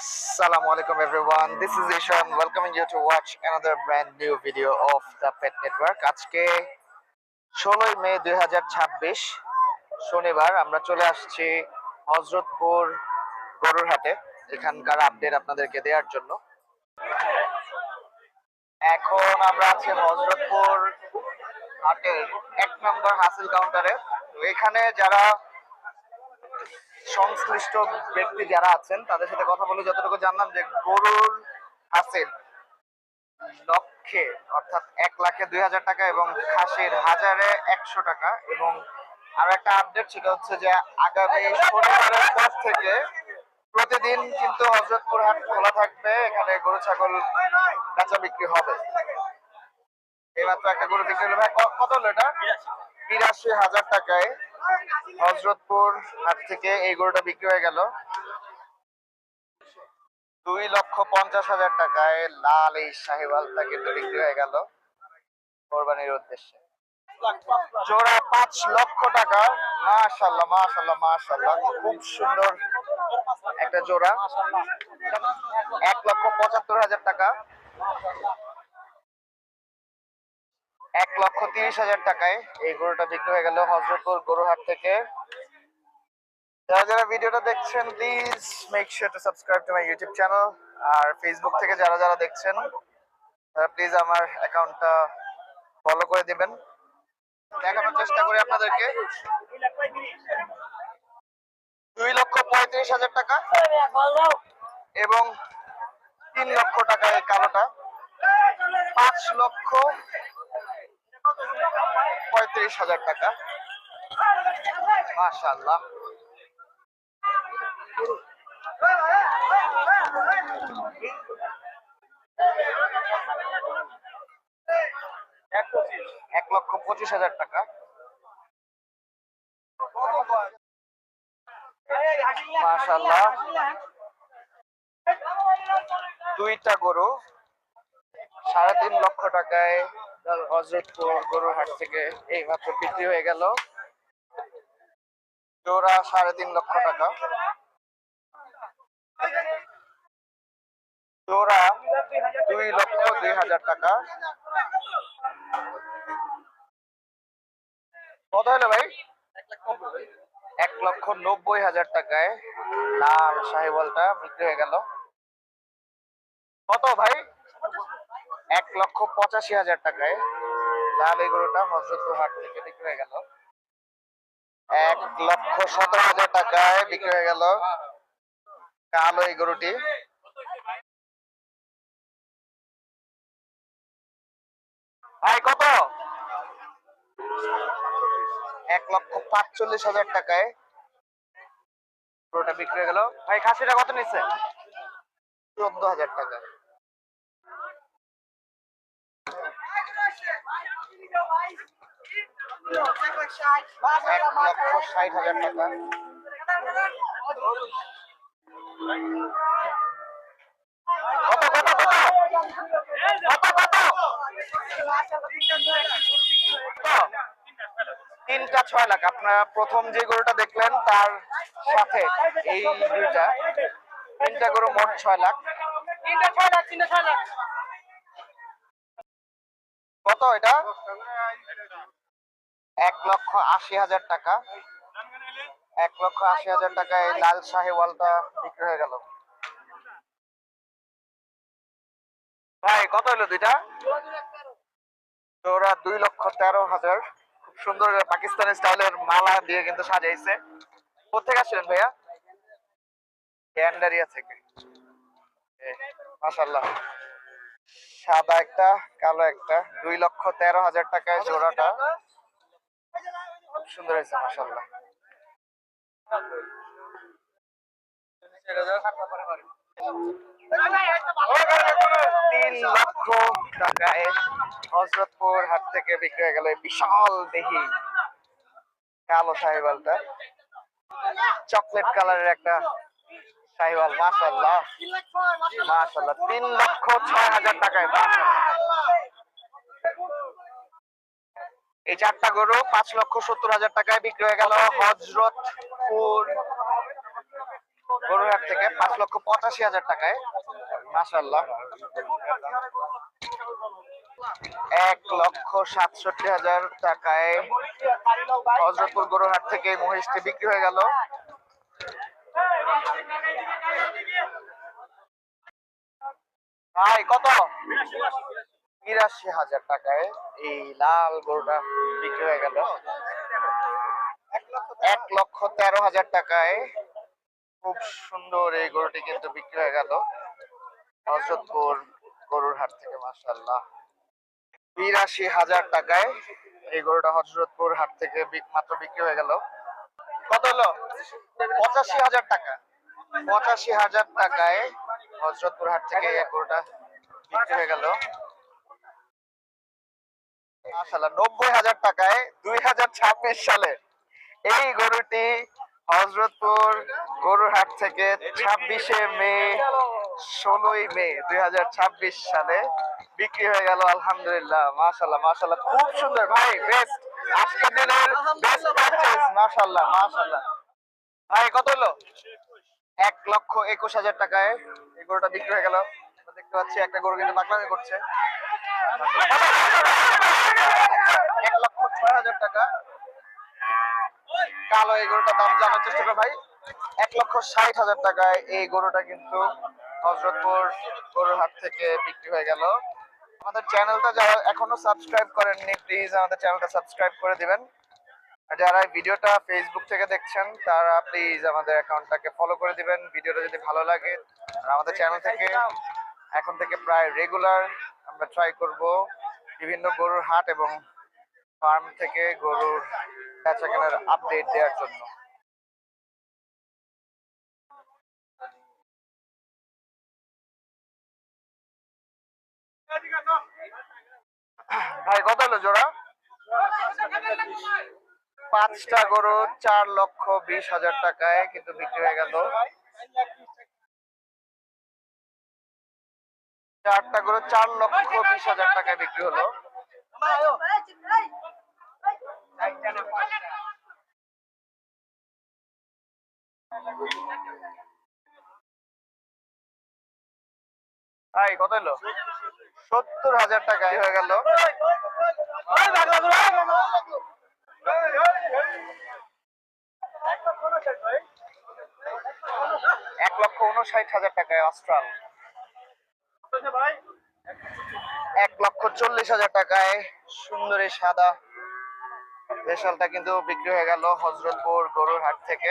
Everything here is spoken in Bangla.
Assalamualaikum everyone. This is Ishan welcoming you to watch another brand new video of the Pet Network. আজকে 16 মে 2026 শনিবার আমরা চলে আসছি হযরতপুর গরুর হাটে এখানকার আপডেট আপনাদেরকে দেওয়ার জন্য। এখন আমরা আছি হযরতপুর হাটের 1 নম্বর হাসিল কাউন্টারে। এখানে যারা সংশ্লিষ্ট ব্যক্তি যারা আছেন তাদের সাথে কথা বলে যতটুকু জানলাম যে গরুর হাসিল লক্ষে অর্থাৎ 1,02,000 টাকা এবং খাসির হাজারে 100 টাকা। এবং আরো একটা আপডেট সেটা হচ্ছে যে আগামী শনিবারের পর থেকে প্রতিদিন কিন্তু হযরতপুর হাট খোলা থাকবে, এখানে গরু ছাগল বেচা বিক্রি হবে। এইমাত্র একটা গরু বিক্রি হলো। ভাই কত হলো এটা? 82,000 টাকায় হযরতপুর হাট থেকে এই গরুটা বিক্রি হয়ে গেল। 2,50,000 টাকায় লাল এই শাহিওয়ালটা কিন্তু বিক্রি হয়ে গেল কোরবানির উদ্দেশ্যে। জোড়া 5 লক্ষ টাকা। মাশাআল্লাহ মাশাআল্লাহ মাশাআল্লাহ, খুব সুন্দর একটা জোড়া। 1,75,000 টাকা। 1,30,000 টাকায় এই গরুটা বিক্রি হয়ে গেল হযরতপুর গরুহাট থেকে। যারা যারা ভিডিওটা দেখছেন please make sure to subscribe to my YouTube channel. আর ফেসবুক থেকে যারা যারা দেখছেন তারা প্লিজ আমার অ্যাকাউন্টটা ফলো করে দিবেন। দেখানোর চেষ্টা করি আপনাদেরকে। 2,35,000 টাকা এবং 3 লক্ষ টাকা এই কালোটা। 5,35,000 টাকা। মাশাআল্লাহ। এক লক্ষ 25,000 টাকা। মাশাআল্লাহ, দুইটা গরু 3.5 লক্ষ টাকায় হযরতপুর গরুর হাট থেকে এই মাত্র বিক্রি হয়ে গেল। জোড়া 3.5 লক্ষ টাকা। জোড়া 2,02,000 টাকা। কত হলো ভাই? 1,90,000 টাকায় লাল শাহিওয়ালটা বিক্রি হয়ে গেল। কত ভাই? 1,85,000 টাকায় লাল এই গরুটা হযরতপুর হাট থেকে বিক্রি হয়ে গেল। 1,17,000 টাকায় বিক্রি হয়ে গেল কালো এই গরুটি। ভাই কত? 1,45,000 টাকায় গরুটা বিক্রি হয়ে গেল। ভাই খাসিটা কত নিচ্ছে? 14,000 টাকা। 1,60,000 টাকা। কত কত কত কত কত? 3টা 6 লাখ। আপনারা প্রথম যে গরুটা দেখলেন তার সাথে এই দুইটা 3টা গরু মোট 6 লাখ। 3টা 6 লাখ। 3টা 6 লাখ। কত এটা? 1,80,000 টাকা। 1,80,000 টাকায় লাল শাহিওয়ালটা বিক্রি হয়ে গেল। ভাই কত হলো দুইটা? জোড়া 2,13,000। খুব সুন্দর পাকিস্তানি স্টাইলের মালা দিয়ে কিন্তু সাজাইছে। কোথেকে আসছিলেন ভাইয়া? ক্যান্ডারিয়া থেকে। মাশাআল্লাহ, সাদা একটা কালো একটা। 2,13,000 টাকায় জোড়াটা। খুব সুন্দর হয়েছে মাশাআল্লাহ। 3 লক্ষ টাকায় হযরতপুর হাট থেকে বিক্রি হয়ে গেল বিশাল দেহি কালো শাহিওয়ালটা। চকলেট কালারের একটা শাহিওয়াল। মাশাআল্লাহ মাশাআল্লাহ। 3,06,000 টাকায় এই 4টা গরু 5,70,000 টাকায় বিক্রি হয়ে গেল হযরতপুর গরুর হাট থেকে 5,85,000 টাকায়, মাশাআল্লাহ। 1,67,000 টাকায় হযরতপুর গরুর হাট থেকে এই মহিষটি বিক্রি হয়ে গেল। ভাই কত? ৮২,০০০ টাকায় এই লাল গরুটা বিক্রি হয়ে গেল। 1,13,000 টাকায় খুব সুন্দর এই গরুটি কিন্তু বিক্রি হয়ে গেল হযরতপুর গরুর হাট থেকে, মাশাআল্লাহ। ৮২,০০০ টাকায় এই গরুটা হযরতপুর হাট থেকে মাত্র বিক্রি হয়ে গেল। কত হলো? ৮৫,০০০ টাকা। ৮৫,০০০ টাকায় হযরতপুর হাট থেকে এই গরুটা বিক্রি হয়ে গেল। মাশাআল্লাহ, ৯০,০০০ টাকায় ২০২৬ সালে এই গরুটি হযরতপুর গরুর হাট থেকে ২৬শে মে ১৬ই মে ২০২৬ সালে বিক্রি হয়ে গেল। আলহামদুলিল্লাহ, মাশাআল্লাহ মাশাআল্লাহ, খুব সুন্দর ভাই, বেস্ট আজকের দিনের বেস্ট পারচেজ, মাশাআল্লাহ মাশাআল্লাহ। ভাই কত হলো? ১,২১,০০০ টাকায় এই গরুটা বিক্রি হয়ে গেল। দেখতে পাচ্ছি একটা গরু কিন্তু পাগলামি করছে। ১,০৬,০০০ টাকা। কালো এই গরুটার দাম জানার চেষ্টা করো ভাই। ১,৬০,০০০ টাকায় এই গরুটা কিন্তু হযরতপুর গরুর হাট থেকে বিক্রি হয়ে গেল। আমাদের চ্যানেলটা যারা এখনো সাবস্ক্রাইব করেননি, প্লিজ আমাদের চ্যানেলটা সাবস্ক্রাইব করে দিবেন। আর যারা ভিডিওটা ফেসবুক থেকে দেখছেন তারা প্লিজ আমাদের অ্যাকাউন্টটাকে ফলো করে দিবেন ভিডিওটা যদি ভালো লাগে। আর আমাদের চ্যানেল থেকে এখন থেকে প্রায় রেগুলার আমরা ট্রাই করব বিভিন্ন গরুর হাট এবং ফার্ম থেকে গরুর বেচাকেনার আপডেট দেওয়ার জন্য। ভাই কত হলো জোড়া? 5টা গরু 4,20,000 টাকায় কিন্তু বিক্রি হয়ে গেল। 4টা গরু 4,20,000 টাকায় বিক্রি হলো। ভাই কত হলো? ৭০,000 টাকায় হয়ে গেল। 1,59,000 টাকায় অস্ট্রাল। 1,40,000 টাকায় সুন্দরী সাদা দেশালটা কিন্তু বিক্রি হয়ে গেল হযরতপুর গরুর হাট থেকে।